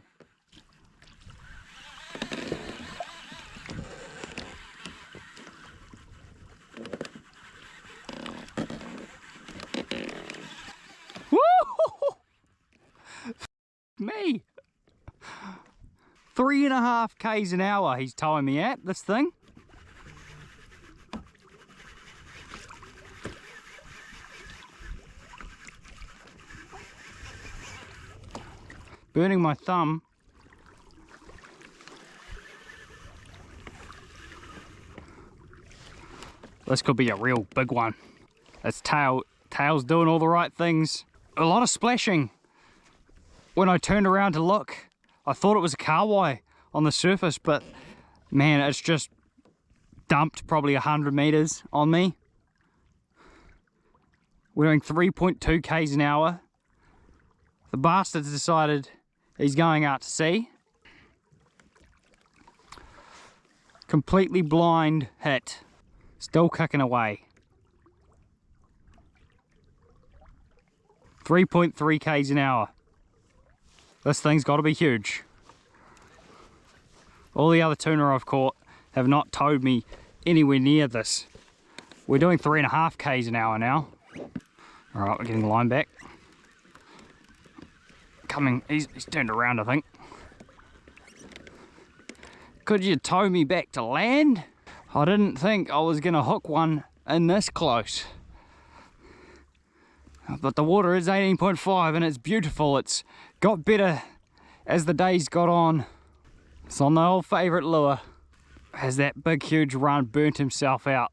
Woo! Me. 3.5 k's an hour he's towing me at, this thing. burning my thumb. This could be a real big one. Its tail's doing all the right things. A lot of splashing. When I turned around to look, I thought it was a kahawai on the surface, but man, it's just dumped probably 100 meters on me. We're doing 3.2 k's an hour. The bastard's decided he's going out to sea. Completely blind hit. Still kicking away. 3.3 k's an hour. This thing's got to be huge. All the other tuna I've caught have not towed me anywhere near this. We're doing 3.5 k's an hour now. Alright, we're getting the line back. Coming, he's turned around, I think. Could you tow me back to land? I didn't think I was going to hook one in this close. But the water is 18.5 and it's beautiful. It's got better as the days got on. It's on the old favourite lure. Has that big huge run burnt himself out.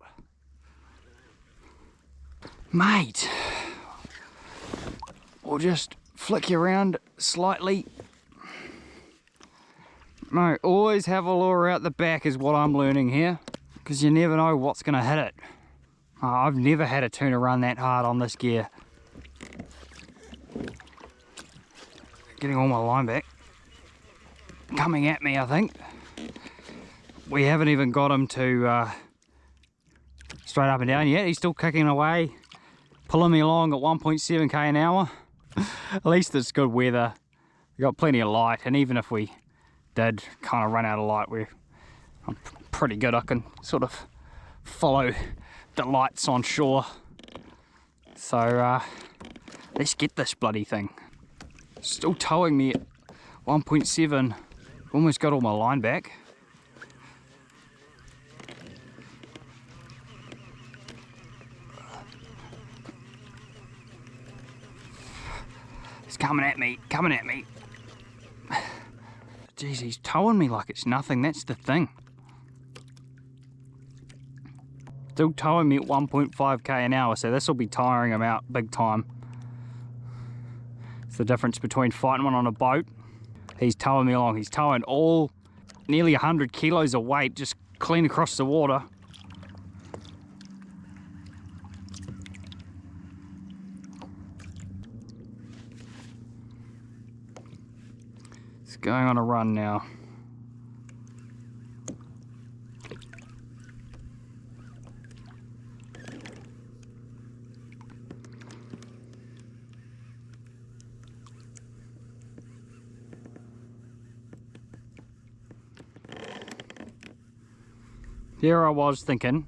Mate, we'll just flick you around slightly. No, always have a lure out the back is what I'm learning here, because you never know what's going to hit it. I've never had a tuna run that hard on this gear. Getting all my line back. Coming at me, I think. We haven't even got him to straight up and down yet. He's still kicking away, pulling me along at 1.7 k an hour. At least it's good weather. We've got plenty of light, and even if we did kind of run out of light, I'm pretty good. I can sort of follow the lights on shore. So let's get this bloody thing. Still towing me at 1.7. Almost got all my line back. It's coming at me, coming at me. Jeez, he's towing me like it's nothing, that's the thing. Still towing me at 1.5 k an hour, so this will be tiring him out big time. It's the difference between fighting one on a boat. He's towing me along, he's towing all nearly 100 kilos of weight just clean across the water. It's going on a run now. Here I was thinking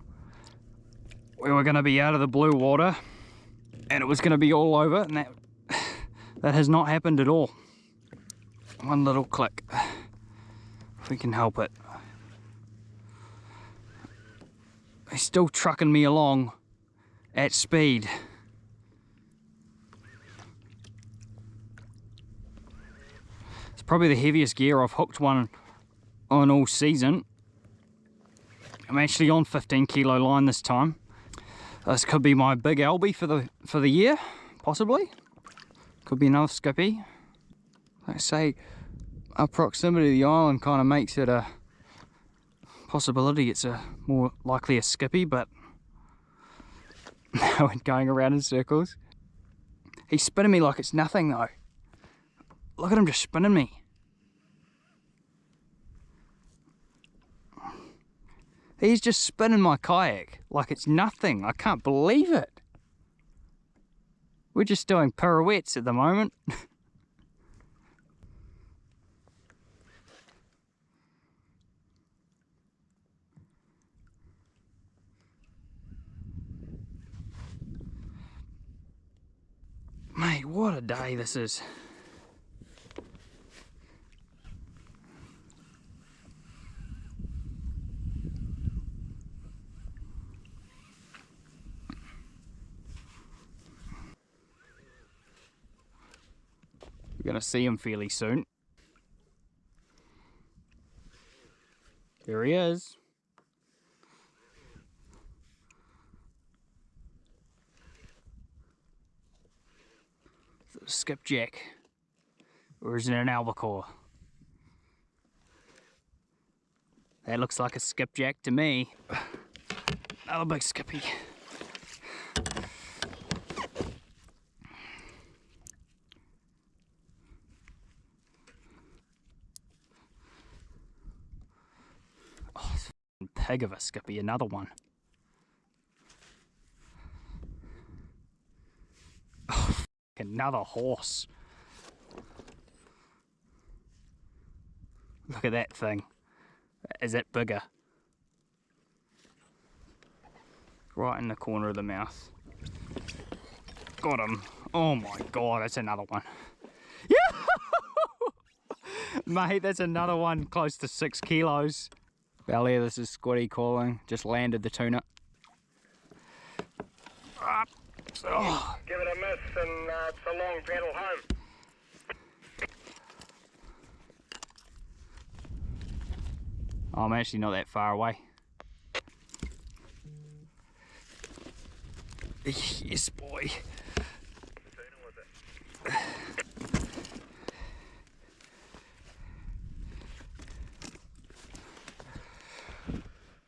we were going to be out of the blue water and it was going to be all over, and that has not happened at all. One little click, if we can help it. He's still trucking me along at speed. It's probably the heaviest gear I've hooked one on all season. I'm actually on 15 kilo line this time. This could be my big albie for the year, possibly. Could be another skippy. Like I say, our proximity to the island kind of makes it a possibility. It's a more likely a skippy, but now we're going around in circles. He's spinning me like it's nothing though. Look at him just spinning me. He's just spinning my kayak like it's nothing. I can't believe it. We're just doing pirouettes at the moment. Mate, what a day this is. We're going to see him fairly soon. There he is. Is it a skipjack? Or is it an albacore? That looks like a skipjack to me. Another big skippy. Oh, it's a pig of a skippy, another one. Oh, another horse. Look at that thing. Is it bigger? Right in the corner of the mouth. Got him. Oh my god, that's another one. Yeah! Mate, that's another one close to 6 kilos. Valley, this is Squiddy calling. Just landed the tuna. Oh.
Give it a miss and it's a long paddle home.
I'm actually not that far away. Yes, boy.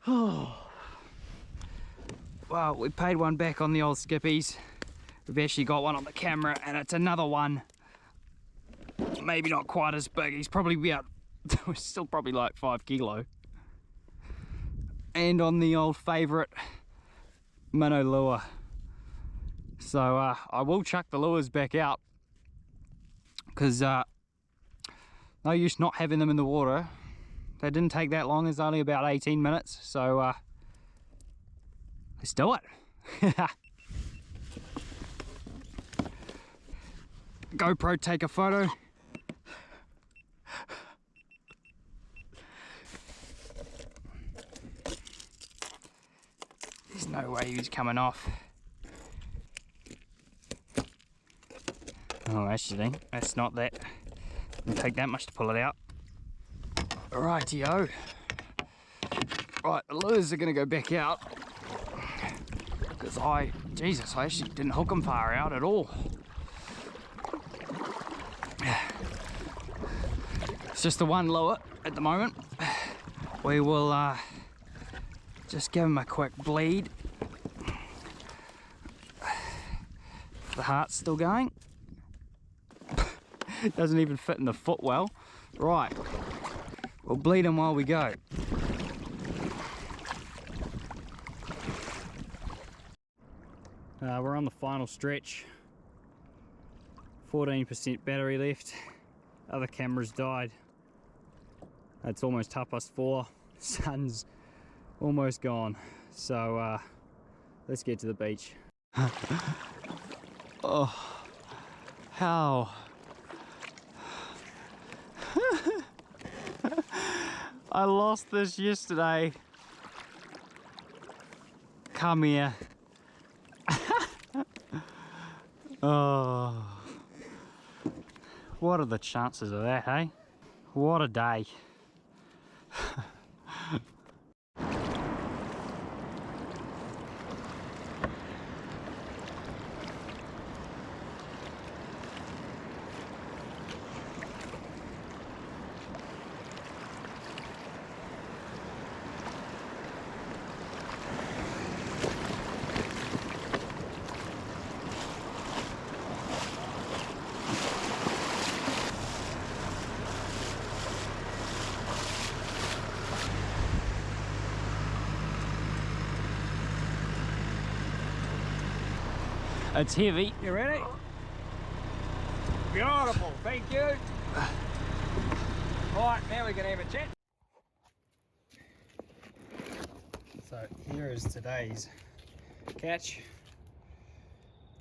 Oh. Well, we paid one back on the old skippies. We've actually got one on the camera and it's another one. Maybe not quite as big. He's probably about, still probably like 5 kilo. And on the old favourite minnow lure. So I will chuck the lures back out because no use not having them in the water. They didn't take that long. It's only about 18 minutes. So let's do it. GoPro, take a photo. There's no way he's coming off. Oh, actually, that's not that. It'll take that much to pull it out. Rightio. Right, the lures are going to go back out. Because I actually didn't hook them far out at all. It's just the one lure at the moment. We will just give him a quick bleed. The heart's still going. It doesn't even fit in the foot well. Right, we'll bleed him while we go. We're on the final stretch. 14% battery left. Other camera's died. It's almost 4:30. Sun's almost gone. So let's get to the beach. Oh, how? I lost this yesterday. Come here. Oh, what are the chances of that, hey? What a day. It's heavy.
You ready? Beautiful, thank you. Right, now we can have a chat. So here is today's catch.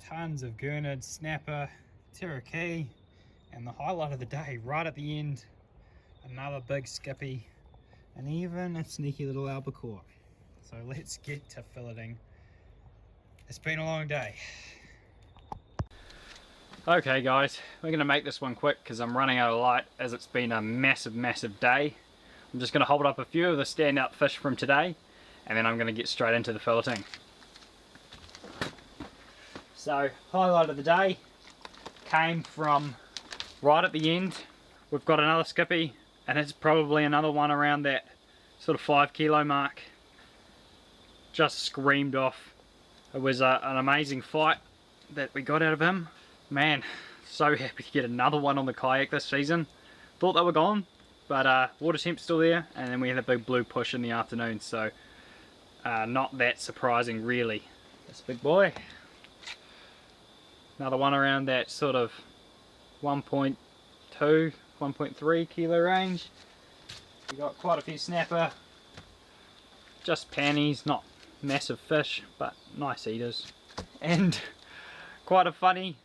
Tons of Gurnard, snapper, tiraki, and the highlight of the day right at the end, another big skippy, and even a sneaky little albacore. So let's get to filleting. It's been a long day. Okay guys, we're going to make this one quick because I'm running out of light as it's been a massive day. I'm just going to hold up a few of the standout fish from today and then I'm going to get straight into the filleting. So, highlight of the day came from right at the end. We've got another skippy and it's probably another one around that sort of 5 kilo mark. Just screamed off. It was an amazing fight that we got out of him. Man, so happy to get another one on the kayak this season. Thought they were gone, but water temp's still there, and then we had a big blue push in the afternoon, so not that surprising really. This big boy. Another one around that sort of 1.2, 1.3 kilo range. We got quite a few snapper, just pannies, not massive fish, but nice eaters. And quite a funny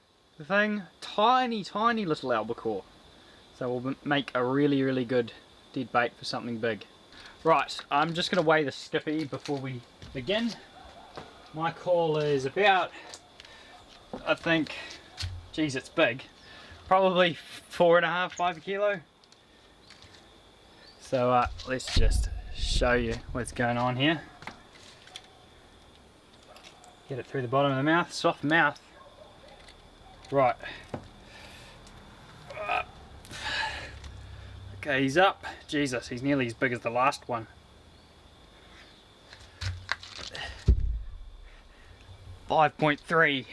thing, tiny little albacore. So we'll make a really good dead bait for something big. Right, I'm just going to weigh the skippy before we begin. My call is about, I think, geez, it's big, probably 4.5, 5 kilo. So let's just show you what's going on here. Get it through the bottom of the mouth, soft mouth. Right. Okay, he's up. Jesus, he's nearly as big as the last one. $5.3.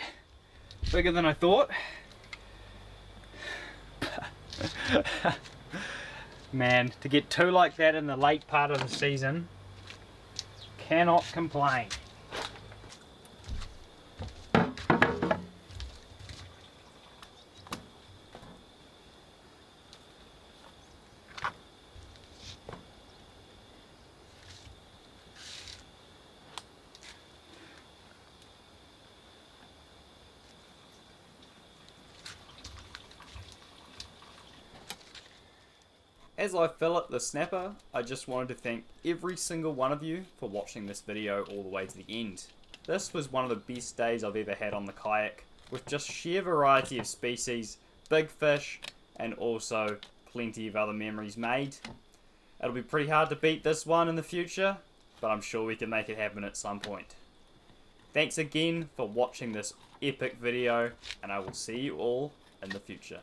Bigger than I thought. Man, to get two like that in the late part of the season, cannot complain.
As I fillet the snapper, I just wanted to thank every single one of you for watching this video all the way to the end. This was one of the best days I've ever had on the kayak, with just sheer variety of species, big fish, and also plenty of other memories made. It'll be pretty hard to beat this one in the future, but I'm sure we can make it happen at some point. Thanks again for watching this epic video, and I will see you all in the future.